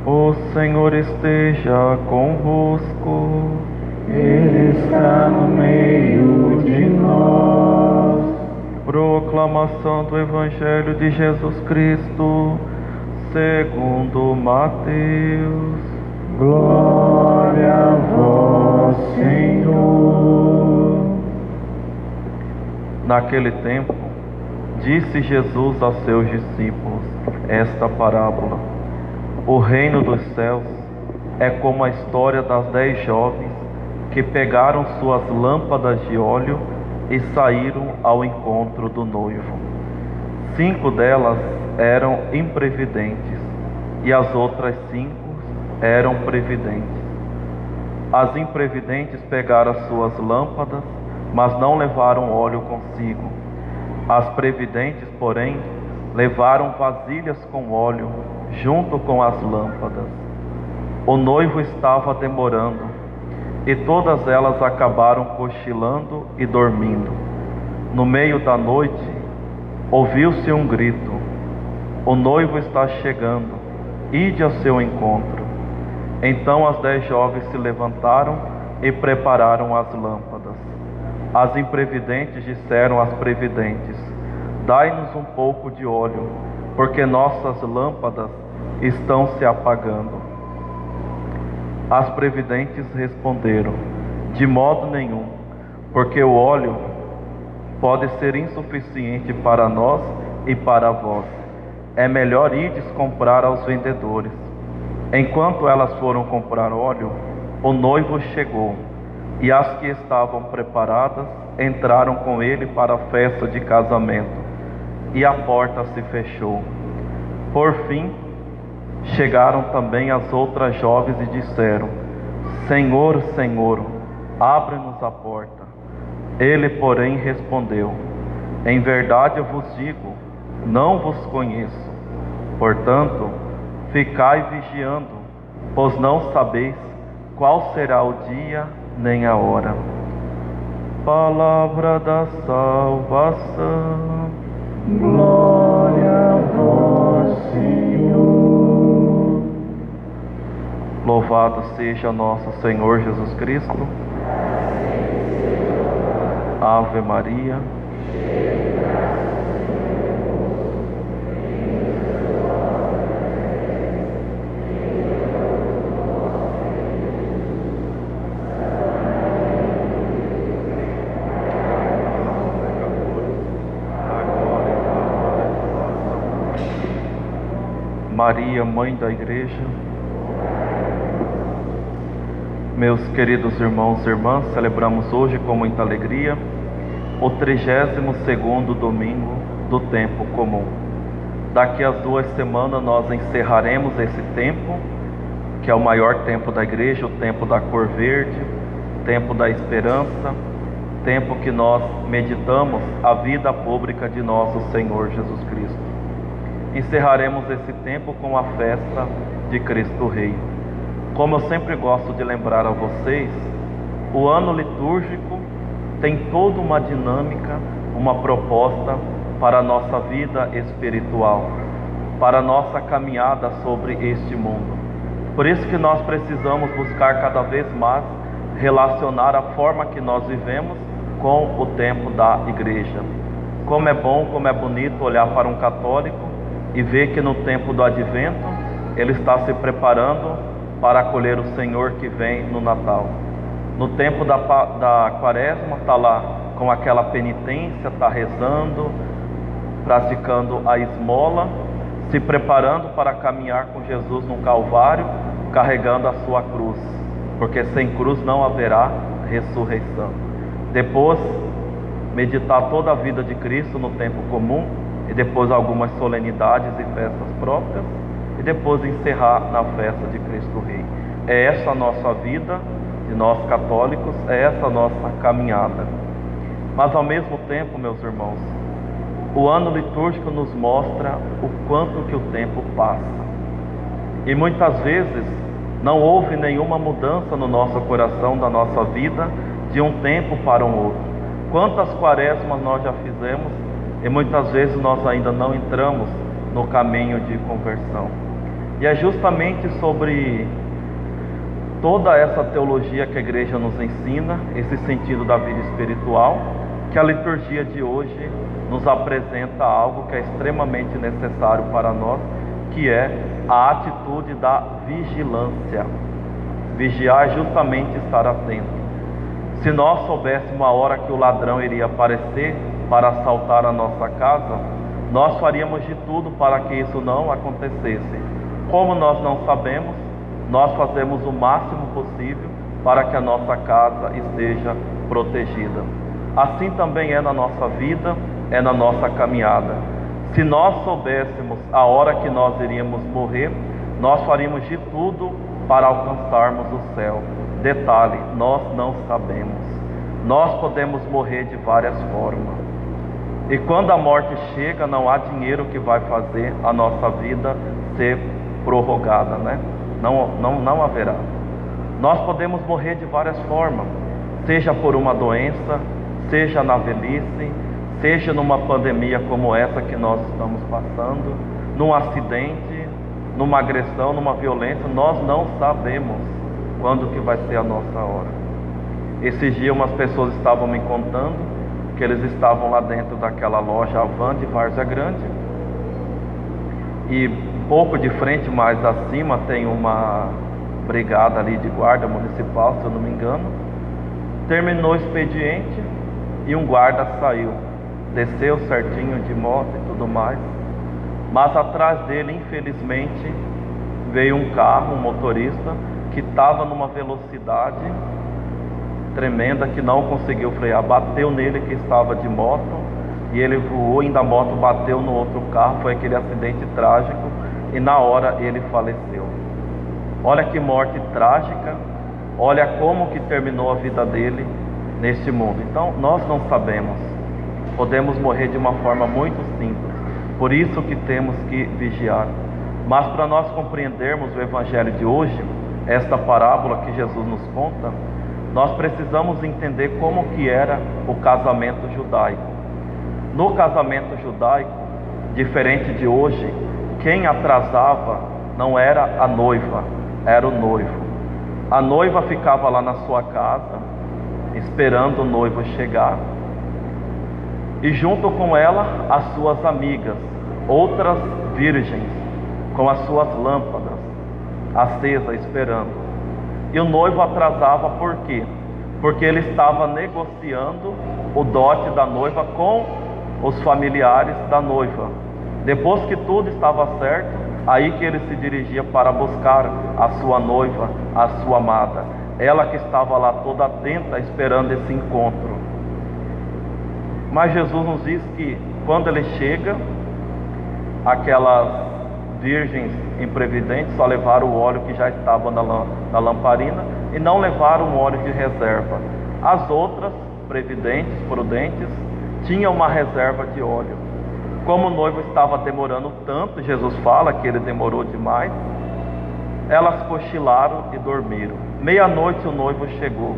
O Senhor esteja convosco. Ele está no meio de nós. Proclamação do Evangelho de Jesus Cristo, segundo Mateus. Glória a vós, Senhor. Naquele tempo, disse Jesus a seus discípulos esta parábola: o reino dos céus é como a história das 10 jovens que pegaram suas lâmpadas de óleo e saíram ao encontro do noivo. 5 delas eram imprevidentes e as outras 5 eram previdentes. As imprevidentes pegaram as suas lâmpadas, mas não levaram óleo consigo. As previdentes, porém, levaram vasilhas com óleo junto com as lâmpadas. O noivo estava demorando, e todas elas acabaram cochilando e dormindo. No meio da noite, ouviu-se um grito: o noivo está chegando, ide ao seu encontro. Então as 10 jovens se levantaram e prepararam as lâmpadas. As imprevidentes disseram às previdentes: dai-nos um pouco de óleo, porque nossas lâmpadas estão se apagando. As previdentes responderam: de modo nenhum, porque o óleo pode ser insuficiente para nós e para vós. É melhor ides comprar aos vendedores. Enquanto elas foram comprar óleo, o noivo chegou, e as que estavam preparadas entraram com ele para a festa de casamento, e a porta se fechou. Por fim, chegaram também as outras jovens e disseram: Senhor, Senhor, abre-nos a porta. Ele, porém, respondeu: em verdade eu vos digo, não vos conheço. Portanto, ficai vigiando, pois não sabeis qual será o dia nem a hora. Palavra da salvação. Glória a vós, Senhor. Louvado seja nosso Senhor Jesus Cristo. Ave Maria. Maria, Mãe da Igreja. Meus queridos irmãos e irmãs, celebramos hoje com muita alegria o 32º domingo do tempo comum. Daqui a 2 semanas nós encerraremos esse tempo, que é o maior tempo da igreja, o tempo da cor verde, tempo da esperança, tempo que nós meditamos a vida pública de nosso Senhor Jesus Cristo. Encerraremos esse tempo com a festa de Cristo Rei. Como eu sempre gosto de lembrar a vocês, o ano litúrgico tem toda uma dinâmica, uma proposta para a nossa vida espiritual, para a nossa caminhada sobre este mundo. Por isso que nós precisamos buscar cada vez mais relacionar a forma que nós vivemos com o tempo da igreja. Como é bom, como é bonito olhar para um católico e ver que no tempo do advento ele está se preparando para acolher o Senhor que vem no Natal. No tempo da quaresma está lá com aquela penitência, está rezando, praticando a esmola, se preparando para caminhar com Jesus no Calvário, carregando a sua cruz, porque sem cruz não haverá ressurreição. Depois, meditar toda a vida de Cristo no tempo comum, e depois algumas solenidades e festas próprias, e depois encerrar na festa de Cristo Rei. É essa a nossa vida, de nós católicos, é essa a nossa caminhada. Mas ao mesmo tempo, meus irmãos, o ano litúrgico nos mostra o quanto que o tempo passa. E muitas vezes não houve nenhuma mudança no nosso coração, da nossa vida, de um tempo para um outro. Quantas quaresmas nós já fizemos e muitas vezes nós ainda não entramos no caminho de conversão. E é justamente sobre toda essa teologia que a igreja nos ensina, esse sentido da vida espiritual, que a liturgia de hoje nos apresenta algo que é extremamente necessário para nós, que é a atitude da vigilância. Vigiar é justamente estar atento. Se nós soubéssemos a hora que o ladrão iria aparecer para assaltar a nossa casa, nós faríamos de tudo para que isso não acontecesse. Como nós não sabemos, nós fazemos o máximo possível para que a nossa casa esteja protegida. Assim também é na nossa vida, é na nossa caminhada. Se nós soubéssemos a hora que nós iríamos morrer, nós faríamos de tudo para alcançarmos o céu. Detalhe, nós não sabemos. Nós podemos morrer de várias formas. E quando a morte chega, não há dinheiro que vai fazer a nossa vida ser prorrogada, né? Não haverá. Nós podemos morrer de várias formas, seja por uma doença, seja na velhice, seja numa pandemia como essa que nós estamos passando, num acidente, numa agressão, numa violência. Nós não sabemos quando que vai ser a nossa hora. Esses dias umas pessoas estavam me contando que eles estavam lá dentro daquela loja Avan de Várzea Grande, e pouco de frente mais acima tem uma brigada ali de guarda municipal, se eu não me engano. Terminou o expediente e um guarda saiu, desceu certinho de moto e tudo mais, mas atrás dele, infelizmente, veio um carro, um motorista que estava numa velocidade tremenda, que não conseguiu frear, bateu nele que estava de moto, e ele voou, ainda a moto bateu no outro carro. Foi aquele acidente trágico, e na hora ele faleceu. Olha que morte trágica, olha como que terminou a vida dele neste mundo. Então nós não sabemos, podemos morrer de uma forma muito simples, por isso que temos que vigiar. Mas para nós compreendermos o evangelho de hoje, esta parábola que Jesus nos conta, nós precisamos entender como que era o casamento judaico. No casamento judaico, diferente de hoje, quem atrasava não era a noiva, era o noivo. A noiva ficava lá na sua casa, esperando o noivo chegar, e junto com ela as suas amigas, outras virgens, com as suas lâmpadas acesas, esperando. E o noivo atrasava por quê? Porque ele estava negociando o dote da noiva com os familiares da noiva. Depois que tudo estava certo, aí que ele se dirigia para buscar a sua noiva, a sua amada. Ela que estava lá toda atenta, esperando esse encontro. Mas Jesus nos diz que quando ele chega, aquelas virgens imprevidentes só levaram o óleo que já estava na lamparina e não levaram o óleo de reserva. As outras, previdentes, prudentes, tinham uma reserva de óleo. Como o noivo estava demorando tanto, Jesus fala que ele demorou demais, elas cochilaram e dormiram. Meia-noite o noivo chegou.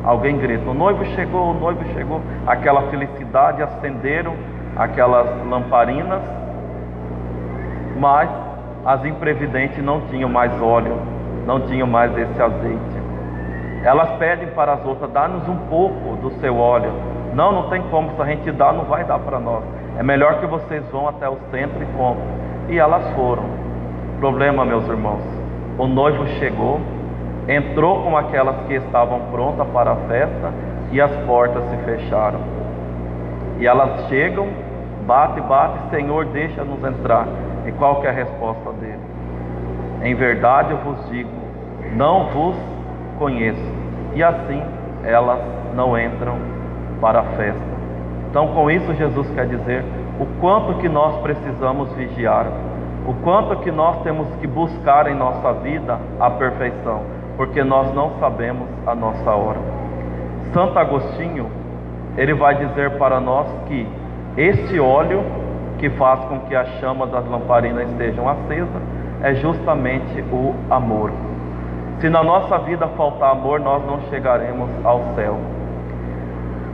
Alguém grita: o noivo chegou, o noivo chegou. Aquela felicidade, acenderam aquelas lamparinas, mas as imprevidentes não tinham mais óleo, não tinham mais esse azeite. Elas pedem para as outras: dá-nos um pouco do seu óleo. Não tem como, se a gente dá, não vai dar para nós. É melhor que vocês vão até o centro e comprem. E elas foram. Problema, meus irmãos, o noivo chegou, entrou com aquelas que estavam prontas para a festa, e as portas se fecharam. E elas chegam, bate, Senhor, deixa-nos entrar. E qual que é a resposta dele? Em verdade eu vos digo, não vos conheço. E assim elas não entram para a festa. Então, com isso Jesus quer dizer o quanto que nós precisamos vigiar, o quanto que nós temos que buscar em nossa vida a perfeição, porque nós não sabemos a nossa hora. Santo Agostinho, ele vai dizer para nós que este óleo que faz com que a chama das lamparinas estejam acesas é justamente o amor. Se na nossa vida faltar amor, nós não chegaremos ao céu.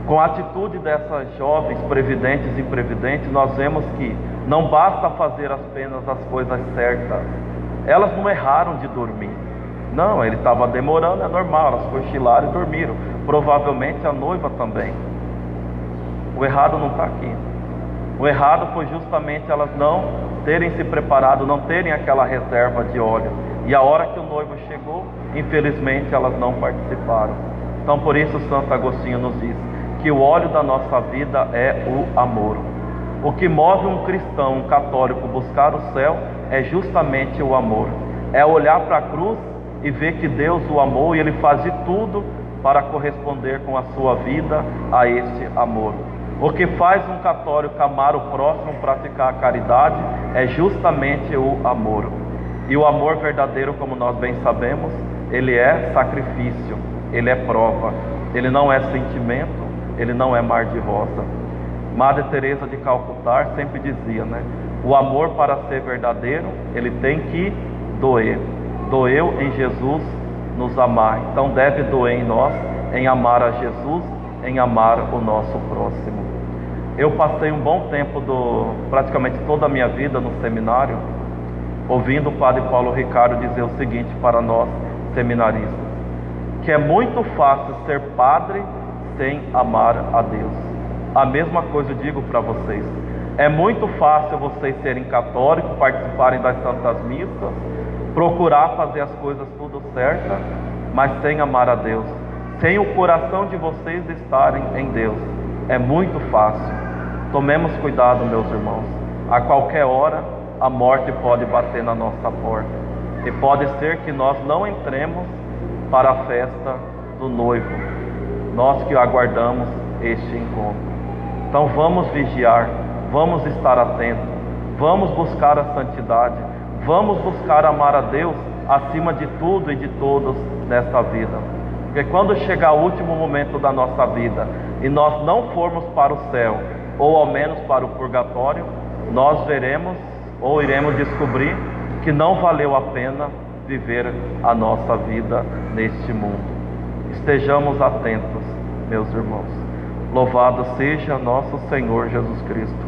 Com a atitude dessas jovens previdentes e imprevidentes, nós vemos que não basta fazer apenas as coisas certas, Elas não erraram de dormir. Não, ele estava demorando, é normal, elas cochilaram e dormiram. Provavelmente a noiva também. O errado não está aqui. O errado foi justamente elas não terem se preparado, não terem aquela reserva de óleo. E a hora que o noivo chegou, infelizmente elas não participaram. Então por isso Santo Agostinho nos diz que o óleo da nossa vida é o amor. O que move um cristão, um católico, buscar o céu é justamente o amor. É olhar para a cruz e ver que Deus o amou e Ele faz de tudo para corresponder com a sua vida a esse amor. O que faz um católico amar o próximo, praticar a caridade, é justamente o amor. E o amor verdadeiro, como nós bem sabemos, ele é sacrifício, ele é prova, ele não é sentimento, ele não é mar de rosa. Madre Teresa de Calcutá sempre dizia, né? O amor, para ser verdadeiro, ele tem que doer. Doeu em Jesus nos amar, então deve doer em nós, em amar a Jesus, em amar o nosso próximo. Eu passei um bom tempo, praticamente toda a minha vida no seminário, ouvindo o Padre Paulo Ricardo dizer o seguinte para nós seminaristas, que é muito fácil ser padre sem amar a Deus. A mesma coisa eu digo para vocês, é muito fácil vocês serem católicos, participarem das santas missas, procurar fazer as coisas tudo certas, mas sem amar a Deus, sem o coração de vocês estarem em Deus. É muito fácil. Tomemos cuidado, meus irmãos. A qualquer hora a morte pode bater na nossa porta, e pode ser que nós não entremos para a festa do noivo, nós que aguardamos este encontro. Então vamos vigiar, vamos estar atentos, vamos buscar a santidade, vamos buscar amar a Deus acima de tudo e de todos nesta vida. Porque quando chegar o último momento da nossa vida e nós não formos para o céu, ou ao menos para o purgatório, nós veremos ou iremos descobrir que não valeu a pena viver a nossa vida neste mundo. Estejamos atentos, meus irmãos. Louvado seja nosso Senhor Jesus Cristo.